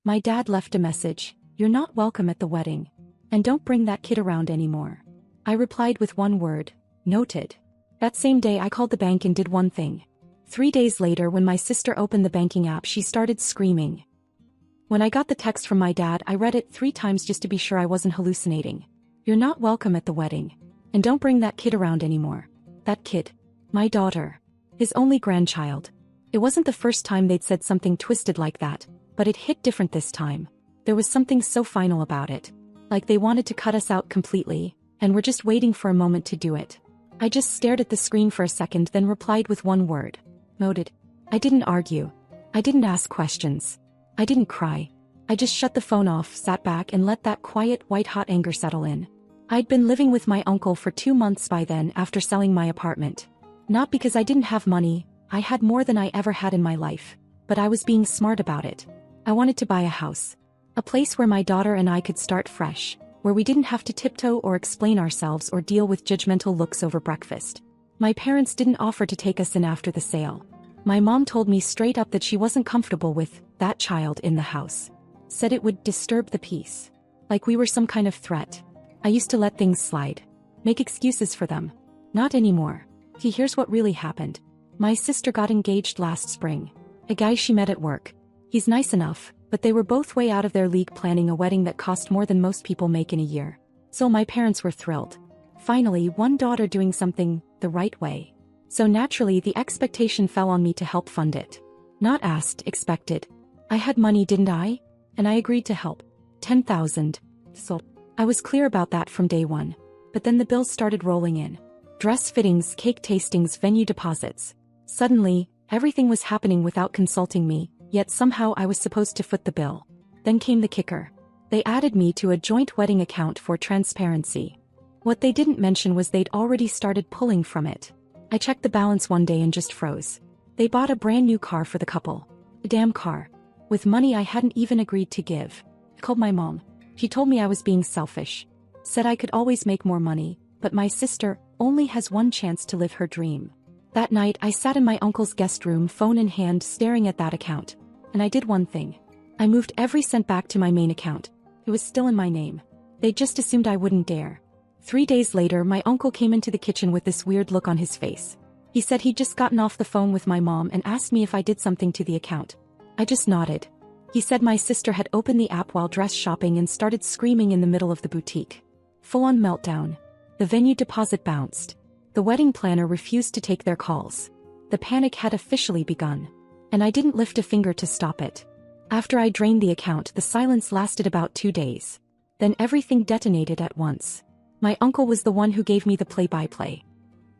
My dad left a message, "You're not welcome at the wedding. And don't bring that kid around anymore." I replied with one word, "Noted." That same day I called the bank and did one thing. 3 days later when my sister opened the banking app she started screaming. When I got the text from my dad I read it 3 times just to be sure I wasn't hallucinating. "You're not welcome at the wedding. And don't bring that kid around anymore." That kid. My daughter. His only grandchild. It wasn't the first time they'd said something twisted like that, but it hit different this time. There was something so final about it. Like they wanted to cut us out completely, and were just waiting for a moment to do it. I just stared at the screen for a second then replied with one word. Noted. I didn't argue. I didn't ask questions. I didn't cry. I just shut the phone off, sat back and let that quiet, white-hot anger settle in. I'd been living with my uncle for 2 months by then after selling my apartment. Not because I didn't have money, I had more than I ever had in my life. But I was being smart about it. I wanted to buy a house. A place where my daughter and I could start fresh, where we didn't have to tiptoe or explain ourselves or deal with judgmental looks over breakfast. My parents didn't offer to take us in after the sale. My mom told me straight up that she wasn't comfortable with that child in the house. Said it would disturb the peace. Like we were some kind of threat. I used to let things slide. Make excuses for them. Not anymore. Here's what really happened. My sister got engaged last spring. A guy she met at work. He's nice enough, but they were both way out of their league planning a wedding that cost more than most people make in a year. So my parents were thrilled. Finally, one daughter doing something the right way. So naturally the expectation fell on me to help fund it. Not asked, expected. I had money, didn't I? And I agreed to help. 10,000. So I was clear about that from day one. But then the bills started rolling in. Dress fittings, cake tastings, venue deposits. Suddenly, everything was happening without consulting me, yet somehow I was supposed to foot the bill. Then came the kicker. They added me to a joint wedding account for transparency. What they didn't mention was they'd already started pulling from it. I checked the balance one day and just froze. They bought a brand new car for the couple. A damn car. With money I hadn't even agreed to give. I called my mom. She told me I was being selfish. Said I could always make more money, but my sister only has one chance to live her dream. That night I sat in my uncle's guest room, phone in hand, staring at that account. And I did one thing. I moved every cent back to my main account. It was still in my name. They just assumed I wouldn't dare. 3 days later my uncle came into the kitchen with this weird look on his face. He said he'd just gotten off the phone with my mom and asked me if I did something to the account. I just nodded. He said my sister had opened the app while dress shopping and started screaming in the middle of the boutique. Full-on meltdown. The venue deposit bounced. The wedding planner refused to take their calls. The panic had officially begun. And I didn't lift a finger to stop it. After I drained the account, the silence lasted about 2 days. Then everything detonated at once. My uncle was the one who gave me the play-by-play.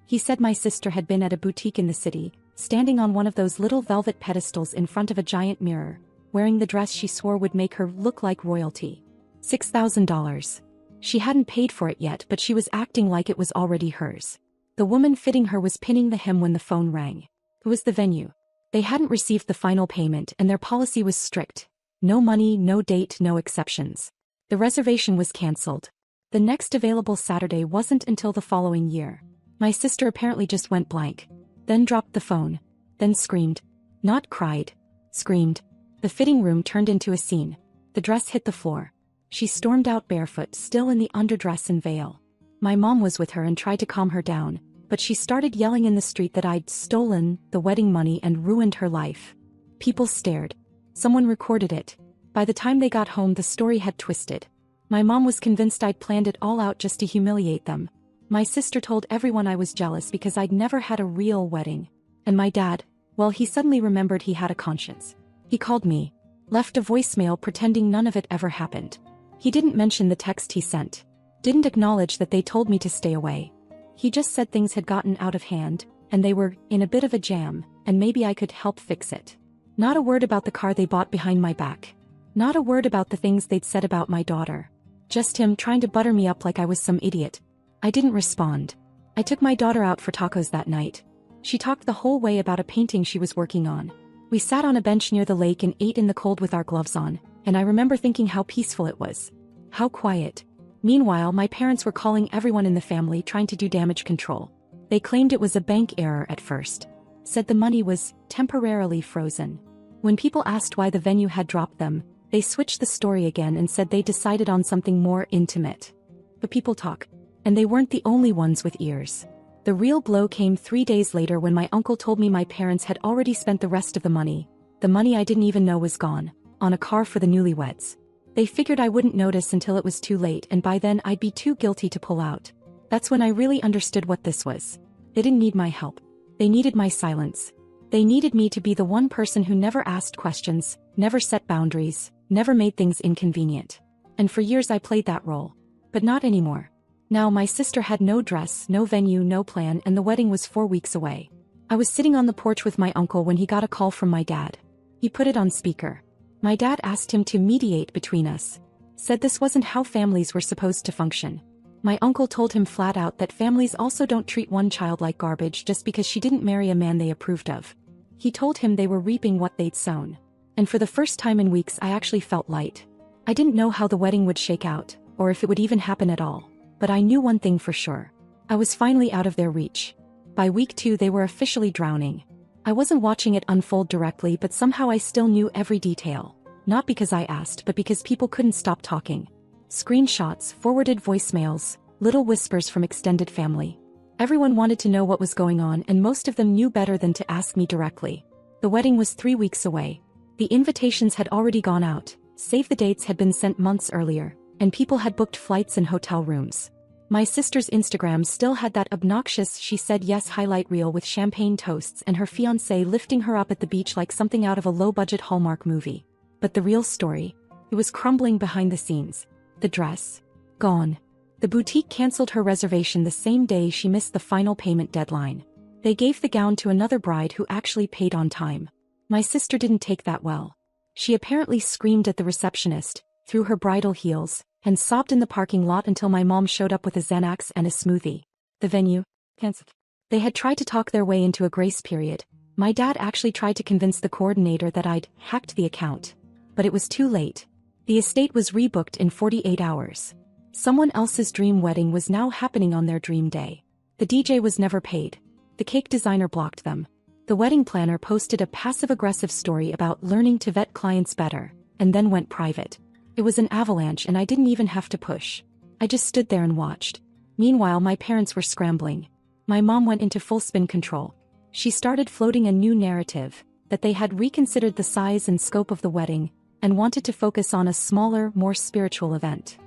He said my sister had been at a boutique in the city, standing on one of those little velvet pedestals in front of a giant mirror, wearing the dress she swore would make her look like royalty. $6,000. She hadn't paid for it yet, but she was acting like it was already hers. The woman fitting her was pinning the hem when the phone rang. It was the venue. They hadn't received the final payment and their policy was strict. No money, no date, no exceptions. The reservation was cancelled. The next available Saturday wasn't until the following year. My sister apparently just went blank. Then dropped the phone. Then screamed. Not cried. Screamed. The fitting room turned into a scene. The dress hit the floor. She stormed out barefoot, still in the underdress and veil. My mom was with her and tried to calm her down, but she started yelling in the street that I'd stolen the wedding money and ruined her life. People stared. Someone recorded it. By the time they got home the story had twisted. My mom was convinced I'd planned it all out just to humiliate them. My sister told everyone I was jealous because I'd never had a real wedding. And my dad, well, he suddenly remembered he had a conscience. He called me. Left a voicemail pretending none of it ever happened. He didn't mention the text he sent. Didn't acknowledge that they told me to stay away. He just said things had gotten out of hand, and they were in a bit of a jam, and maybe I could help fix it. Not a word about the car they bought behind my back. Not a word about the things they'd said about my daughter. Just him trying to butter me up like I was some idiot. I didn't respond. I took my daughter out for tacos that night. She talked the whole way about a painting she was working on. We sat on a bench near the lake and ate in the cold with our gloves on, and I remember thinking how peaceful it was. How quiet. Meanwhile, my parents were calling everyone in the family trying to do damage control. They claimed it was a bank error at first. Said the money was temporarily frozen. When people asked why the venue had dropped them, They switched the story again and said they decided on something more intimate. But people talk. And they weren't the only ones with ears. The real blow came 3 days later when my uncle told me my parents had already spent the rest of the money I didn't even know was gone, on a car for the newlyweds. They figured I wouldn't notice until it was too late, and by then I'd be too guilty to pull out. That's when I really understood what this was. They didn't need my help. They needed my silence. They needed me to be the one person who never asked questions, never set boundaries, never made things inconvenient. And for years I played that role. But not anymore. Now my sister had no dress, no venue, no plan, and the wedding was 4 weeks away. I was sitting on the porch with my uncle when he got a call from my dad. He put it on speaker. My dad asked him to mediate between us. Said this wasn't how families were supposed to function. My uncle told him flat out that families also don't treat one child like garbage just because she didn't marry a man they approved of. He told him they were reaping what they'd sown. And for the first time in weeks I actually felt light. I didn't know how the wedding would shake out, or if it would even happen at all. But I knew one thing for sure. I was finally out of their reach. By week 2 they were officially drowning. I wasn't watching it unfold directly, but somehow I still knew every detail. Not because I asked, but because people couldn't stop talking. Screenshots, forwarded voicemails, little whispers from extended family. Everyone wanted to know what was going on, and most of them knew better than to ask me directly. The wedding was 3 weeks away. The invitations had already gone out, save the dates had been sent months earlier, and people had booked flights and hotel rooms. My sister's Instagram still had that obnoxious "she said yes" highlight reel with champagne toasts and her fiancé lifting her up at the beach like something out of a low-budget Hallmark movie. But the real story? It was crumbling behind the scenes. The dress? Gone. The boutique canceled her reservation the same day she missed the final payment deadline. They gave the gown to another bride who actually paid on time. My sister didn't take that well. She apparently screamed at the receptionist, through her bridal heels, and sobbed in the parking lot until my mom showed up with a Xanax and a smoothie. The venue? Canceled. They had tried to talk their way into a grace period. My dad actually tried to convince the coordinator that I'd hacked the account. But it was too late. The estate was rebooked in 48 hours. Someone else's dream wedding was now happening on their dream day. The DJ was never paid. The cake designer blocked them. The wedding planner posted a passive-aggressive story about learning to vet clients better, and then went private. It was an avalanche, and I didn't even have to push. I just stood there and watched. Meanwhile, my parents were scrambling. My mom went into full spin control. She started floating a new narrative, that they had reconsidered the size and scope of the wedding, and wanted to focus on a smaller, more spiritual event.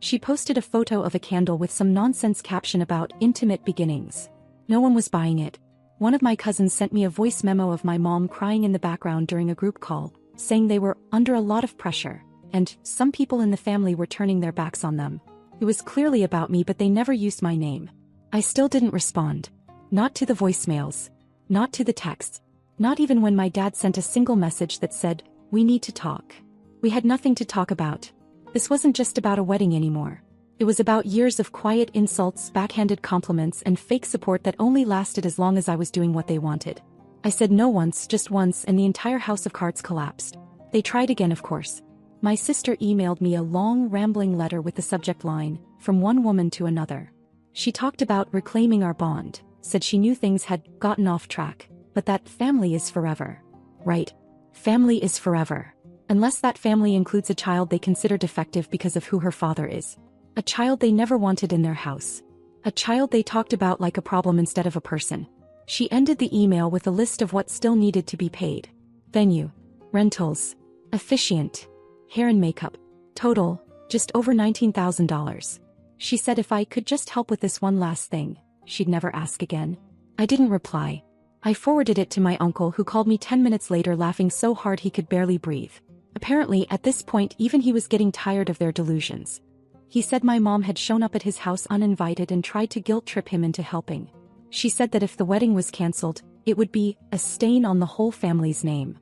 She posted a photo of a candle with some nonsense caption about intimate beginnings. No one was buying it. One of my cousins sent me a voice memo of my mom crying in the background during a group call, saying they were under a lot of pressure, and some people in the family were turning their backs on them. It was clearly about me, but they never used my name. I still didn't respond. Not to the voicemails. Not to the texts. Not even when my dad sent a single message that said, "We need to talk." We had nothing to talk about. This wasn't just about a wedding anymore. It was about years of quiet insults, backhanded compliments, and fake support that only lasted as long as I was doing what they wanted. I said no once, just once, and the entire house of cards collapsed. They tried again, of course. My sister emailed me a long, rambling letter with the subject line, "From one woman to another." She talked about reclaiming our bond, said she knew things had gotten off track, but that family is forever. Right. Family is forever. Unless that family includes a child they consider defective because of who her father is. A child they never wanted in their house. A child they talked about like a problem instead of a person. She ended the email with a list of what still needed to be paid. Venue. Rentals. Officiant. Hair and makeup. Total, just over $19,000. She said if I could just help with this one last thing, she'd never ask again. I didn't reply. I forwarded it to my uncle, who called me 10 minutes later laughing so hard he could barely breathe. Apparently, at this point even he was getting tired of their delusions. He said my mom had shown up at his house uninvited and tried to guilt-trip him into helping. She said that if the wedding was cancelled, it would be a stain on the whole family's name.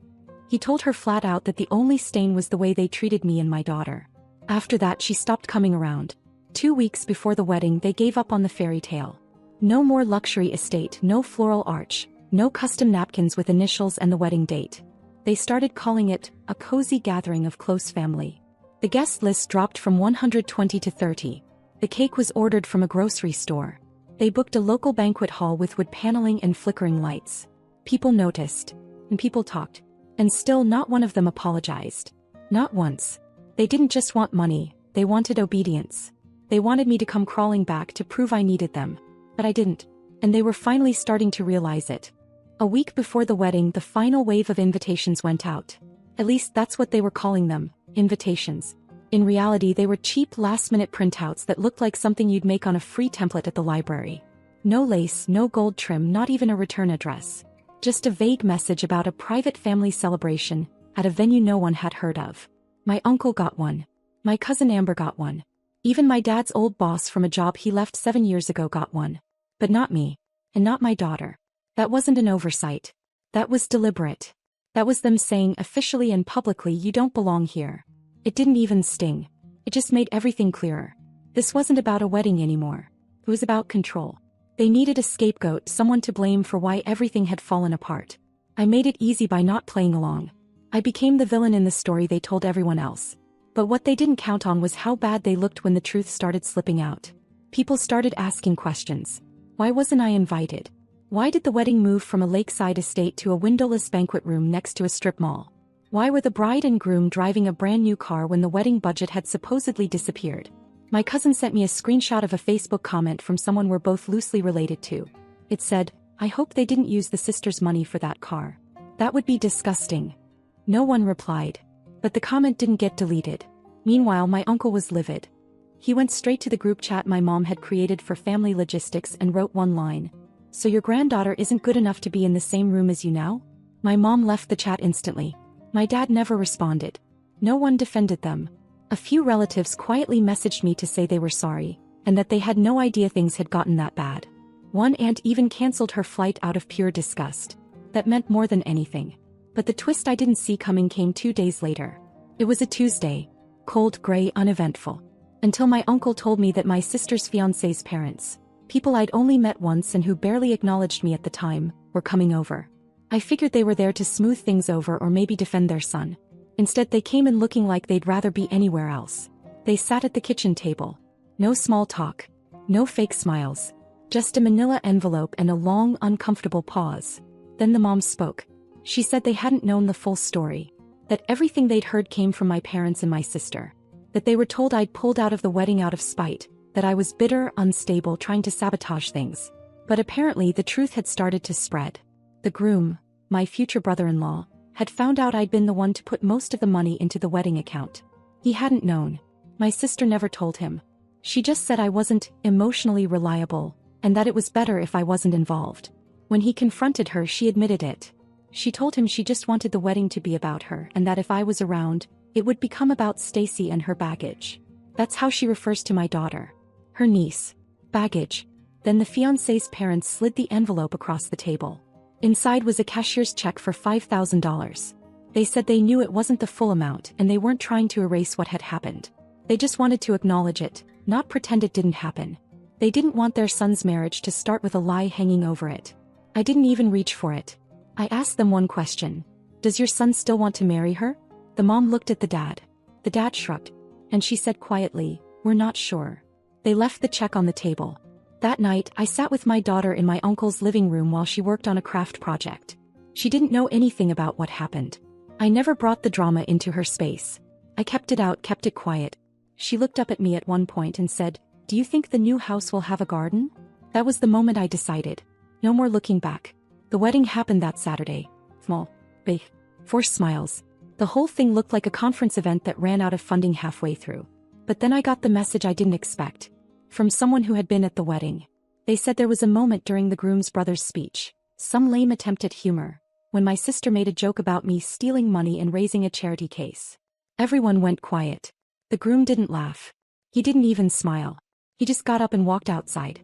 He told her flat out that the only stain was the way they treated me and my daughter. After that she stopped coming around. 2 weeks before the wedding they gave up on the fairy tale. No more luxury estate, no floral arch, no custom napkins with initials and the wedding date. They started calling it a cozy gathering of close family. The guest list dropped from 120 to 30. The cake was ordered from a grocery store. They booked a local banquet hall with wood paneling and flickering lights. People noticed. And people talked. And still not one of them apologized. Not once. They didn't just want money, they wanted obedience. They wanted me to come crawling back to prove I needed them. But I didn't. And they were finally starting to realize it. A week before the wedding, the final wave of invitations went out. At least that's what they were calling them, invitations. In reality, they were cheap last-minute printouts that looked like something you'd make on a free template at the library. No lace, no gold trim, not even a return address. Just a vague message about a private family celebration at a venue no one had heard of. My uncle got one. My cousin Amber got one. Even my dad's old boss from a job he left 7 years ago got one. But not me. And not my daughter. That wasn't an oversight. That was deliberate. That was them saying officially and publicly, you don't belong here. It didn't even sting. It just made everything clearer. This wasn't about a wedding anymore. It was about control. They needed a scapegoat, someone to blame for why everything had fallen apart. I made it easy by not playing along. I became the villain in the story they told everyone else. But what they didn't count on was how bad they looked when the truth started slipping out. People started asking questions. Why wasn't I invited? Why did the wedding move from a lakeside estate to a windowless banquet room next to a strip mall? Why were the bride and groom driving a brand new car when the wedding budget had supposedly disappeared? My cousin sent me a screenshot of a Facebook comment from someone we're both loosely related to. It said, "I hope they didn't use the sister's money for that car. That would be disgusting." No one replied. But the comment didn't get deleted. Meanwhile, my uncle was livid. He went straight to the group chat my mom had created for family logistics and wrote one line. "So your granddaughter isn't good enough to be in the same room as you now?" My mom left the chat instantly. My dad never responded. No one defended them. A few relatives quietly messaged me to say they were sorry, and that they had no idea things had gotten that bad. One aunt even canceled her flight out of pure disgust. That meant more than anything. But the twist I didn't see coming came 2 days later. It was a Tuesday. Cold, gray, uneventful. Until my uncle told me that my sister's fiancé's parents, people I'd only met once and who barely acknowledged me at the time, were coming over. I figured they were there to smooth things over or maybe defend their son. Instead, they came in looking like they'd rather be anywhere else. They sat at the kitchen table. No small talk. No fake smiles. Just a manila envelope and a long, uncomfortable pause. Then the mom spoke. She said they hadn't known the full story. That everything they'd heard came from my parents and my sister. That they were told I'd pulled out of the wedding out of spite. That I was bitter, unstable, trying to sabotage things. But apparently the truth had started to spread. The groom, my future brother-in-law, had found out I'd been the one to put most of the money into the wedding account. He hadn't known. My sister never told him. She just said I wasn't emotionally reliable, and that it was better if I wasn't involved. When he confronted her, she admitted it. She told him she just wanted the wedding to be about her and that if I was around, it would become about Stacy and her baggage. That's how she refers to my daughter. Her niece. Baggage. Then the fiancé's parents slid the envelope across the table. Inside was a cashier's check for $5,000. They said they knew it wasn't the full amount and they weren't trying to erase what had happened. They just wanted to acknowledge it, not pretend it didn't happen. They didn't want their son's marriage to start with a lie hanging over it. I didn't even reach for it. I asked them one question. "Does your son still want to marry her?" The mom looked at the dad. The dad shrugged. And she said quietly, "We're not sure." They left the check on the table. That night, I sat with my daughter in my uncle's living room while she worked on a craft project. She didn't know anything about what happened. I never brought the drama into her space. I kept it out, kept it quiet. She looked up at me at one point and said, "Do you think the new house will have a garden?" That was the moment I decided. No more looking back. The wedding happened that Saturday. Small, big, forced smiles. The whole thing looked like a conference event that ran out of funding halfway through. But then I got the message I didn't expect. From someone who had been at the wedding. They said there was a moment during the groom's brother's speech, some lame attempt at humor, when my sister made a joke about me stealing money and raising a charity case. Everyone went quiet. The groom didn't laugh. He didn't even smile. He just got up and walked outside.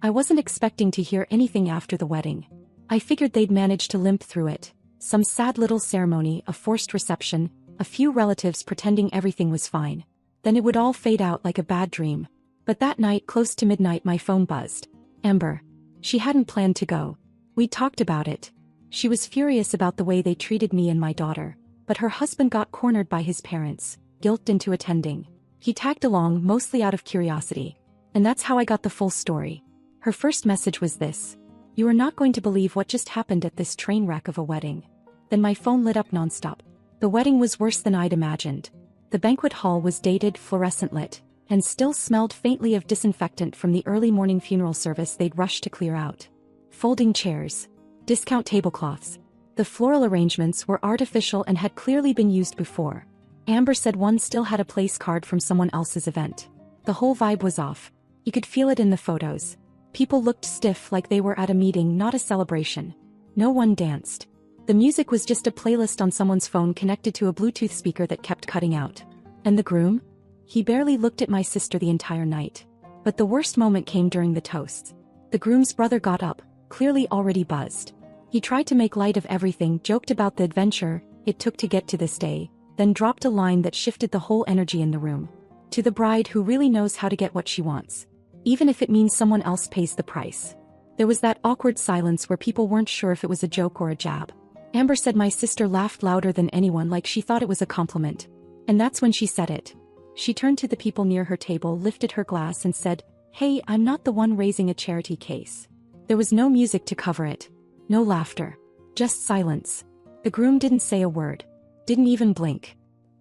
I wasn't expecting to hear anything after the wedding. I figured they'd manage to limp through it. Some sad little ceremony, a forced reception, a few relatives pretending everything was fine. Then it would all fade out like a bad dream. But that night, close to midnight, my phone buzzed. Amber. She hadn't planned to go. We talked about it. She was furious about the way they treated me and my daughter, but her husband got cornered by his parents, guilted into attending. He tagged along mostly out of curiosity. And that's how I got the full story. Her first message was this. "You are not going to believe what just happened at this train wreck of a wedding." Then my phone lit up nonstop. The wedding was worse than I'd imagined. The banquet hall was dated, fluorescent lit, and still smelled faintly of disinfectant from the early morning funeral service they'd rushed to clear out. Folding chairs. Discount tablecloths. The floral arrangements were artificial and had clearly been used before. Amber said one still had a place card from someone else's event. The whole vibe was off. You could feel it in the photos. People looked stiff, like they were at a meeting, not a celebration. No one danced. The music was just a playlist on someone's phone connected to a Bluetooth speaker that kept cutting out. And the groom? He barely looked at my sister the entire night. But the worst moment came during the toasts. The groom's brother got up, clearly already buzzed. He tried to make light of everything, joked about the adventure it took to get to this day, then dropped a line that shifted the whole energy in the room. To the bride who really knows how to get what she wants. Even if it means someone else pays the price. There was that awkward silence where people weren't sure if it was a joke or a jab. Amber said my sister laughed louder than anyone, like she thought it was a compliment. And that's when she said it. She turned to the people near her table, lifted her glass and said, "Hey, I'm not the one raising a charity case." There was no music to cover it. No laughter. Just silence. The groom didn't say a word. Didn't even blink.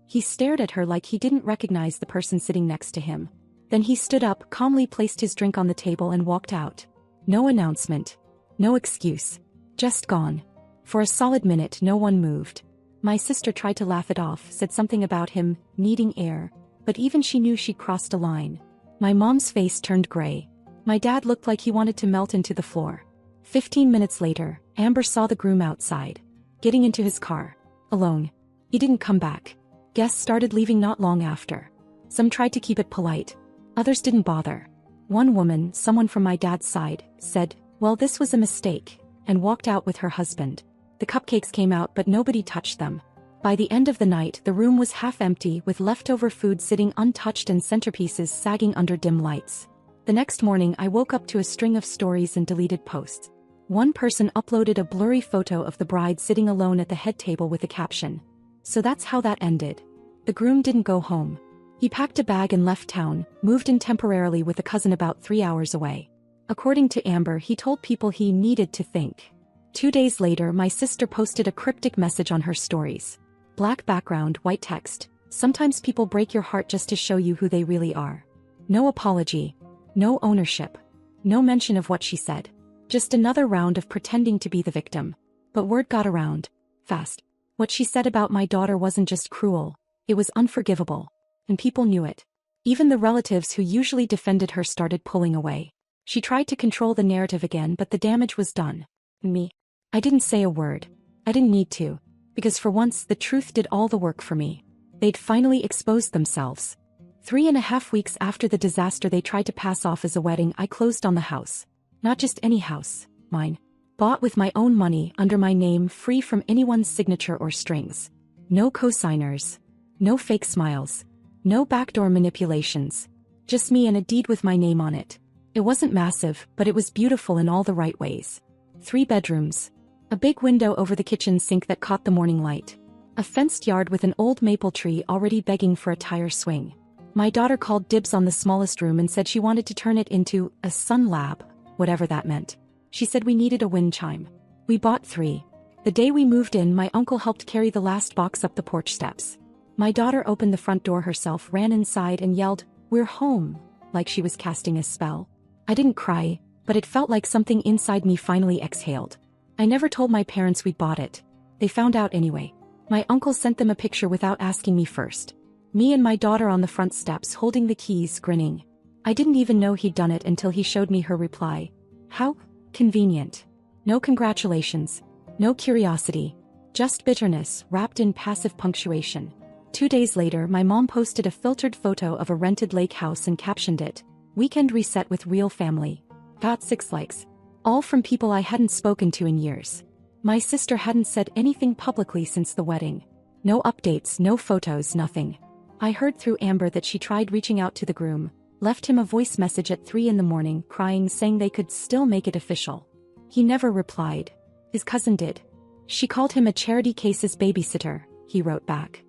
He stared at her like he didn't recognize the person sitting next to him. Then he stood up, calmly placed his drink on the table and walked out. No announcement. No excuse. Just gone. For a solid minute no one moved. My sister tried to laugh it off, said something about him needing air, but even she knew she'd crossed a line. My mom's face turned gray. My dad looked like he wanted to melt into the floor. 15 minutes later, Amber saw the groom outside, getting into his car. Alone. He didn't come back. Guests started leaving not long after. Some tried to keep it polite. Others didn't bother. One woman, someone from my dad's side, said, "Well, this was a mistake," and walked out with her husband. The cupcakes came out but nobody touched them. By the end of the night the room was half empty, with leftover food sitting untouched and centerpieces sagging under dim lights. The next morning I woke up to a string of stories and deleted posts. One person uploaded a blurry photo of the bride sitting alone at the head table with a caption, "So that's how that ended." The groom didn't go home. He packed a bag and left town, moved in temporarily with a cousin about 3 hours away. According to Amber, he told people he needed to think. 2 days later my sister posted a cryptic message on her stories. Black background, white text. "Sometimes people break your heart just to show you who they really are." No apology. No ownership. No mention of what she said. Just another round of pretending to be the victim. But word got around. Fast. What she said about my daughter wasn't just cruel. It was unforgivable. And people knew it. Even the relatives who usually defended her started pulling away. She tried to control the narrative again, but the damage was done. Me. I didn't say a word. I didn't need to. Because for once the truth did all the work for me. They'd finally exposed themselves. 3.5 weeks after the disaster they tried to pass off as a wedding, I closed on the house. Not just any house, mine. Bought with my own money, under my name, free from anyone's signature or strings. No co-signers. No fake smiles. No backdoor manipulations. Just me and a deed with my name on it. It wasn't massive, but it was beautiful in all the right ways. 3 bedrooms. A big window over the kitchen sink that caught the morning light. A fenced yard with an old maple tree already begging for a tire swing. My daughter called dibs on the smallest room and said she wanted to turn it into a sun lab, whatever that meant. She said we needed a wind chime. We bought 3. The day we moved in, my uncle helped carry the last box up the porch steps. My daughter opened the front door herself, ran inside and yelled, "We're home," like she was casting a spell. I didn't cry, but it felt like something inside me finally exhaled. I never told my parents we'd bought it. They found out anyway. My uncle sent them a picture without asking me first. Me and my daughter on the front steps holding the keys, grinning. I didn't even know he'd done it until he showed me her reply. How convenient. No congratulations. No curiosity. Just bitterness, wrapped in passive punctuation. 2 days later my mom posted a filtered photo of a rented lake house and captioned it, "Weekend reset with real family." Got 6 likes. All from people I hadn't spoken to in years. My sister hadn't said anything publicly since the wedding. No updates, no photos, nothing. I heard through Amber that she tried reaching out to the groom, left him a voice message at 3 in the morning, crying, saying they could still make it official. He never replied. His cousin did. She called him a charity case's babysitter, he wrote back.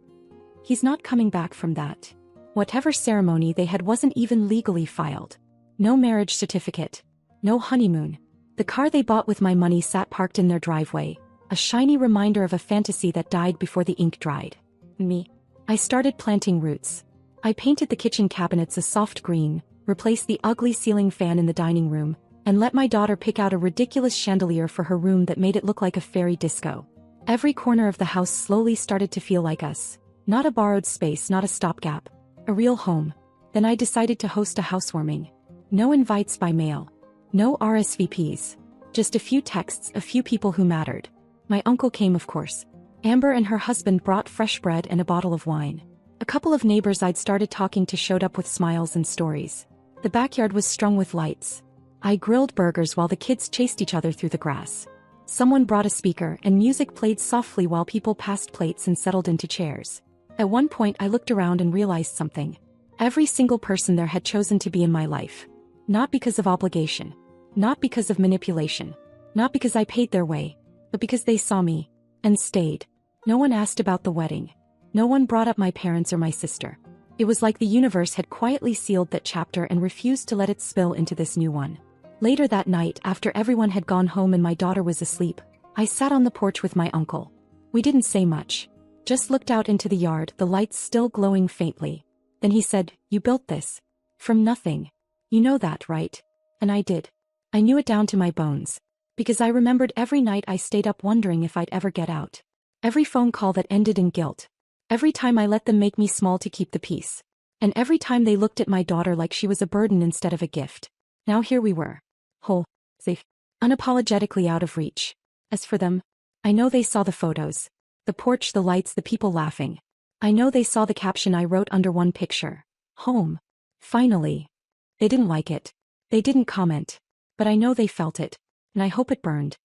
He's not coming back from that. Whatever ceremony they had wasn't even legally filed. No marriage certificate. No honeymoon. The car they bought with my money sat parked in their driveway, a shiny reminder of a fantasy that died before the ink dried. Me. I started planting roots. I painted the kitchen cabinets a soft green, replaced the ugly ceiling fan in the dining room, and let my daughter pick out a ridiculous chandelier for her room that made it look like a fairy disco. Every corner of the house slowly started to feel like us. Not a borrowed space, not a stopgap. A real home. Then I decided to host a housewarming. No invites by mail. No RSVPs. Just a few texts, a few people who mattered. My uncle came, of course. Amber and her husband brought fresh bread and a bottle of wine. A couple of neighbors I'd started talking to showed up with smiles and stories. The backyard was strung with lights. I grilled burgers while the kids chased each other through the grass. Someone brought a speaker and music played softly while people passed plates and settled into chairs. At one point I looked around and realized something. Every single person there had chosen to be in my life. Not because of obligation. Not because of manipulation. Not because I paid their way. But because they saw me. And stayed. No one asked about the wedding. No one brought up my parents or my sister. It was like the universe had quietly sealed that chapter and refused to let it spill into this new one. Later that night, after everyone had gone home and my daughter was asleep, I sat on the porch with my uncle. We didn't say much. Just looked out into the yard, the lights still glowing faintly. Then he said, "You built this. From nothing. You know that, right?" And I did. I knew it down to my bones. Because I remembered every night I stayed up wondering if I'd ever get out. Every phone call that ended in guilt. Every time I let them make me small to keep the peace. And every time they looked at my daughter like she was a burden instead of a gift. Now here we were. Whole. Safe. Unapologetically out of reach. As for them, I know they saw the photos. The porch, the lights, the people laughing. I know they saw the caption I wrote under one picture. Home. Finally. They didn't like it. They didn't comment. But I know they felt it. And I hope it burned.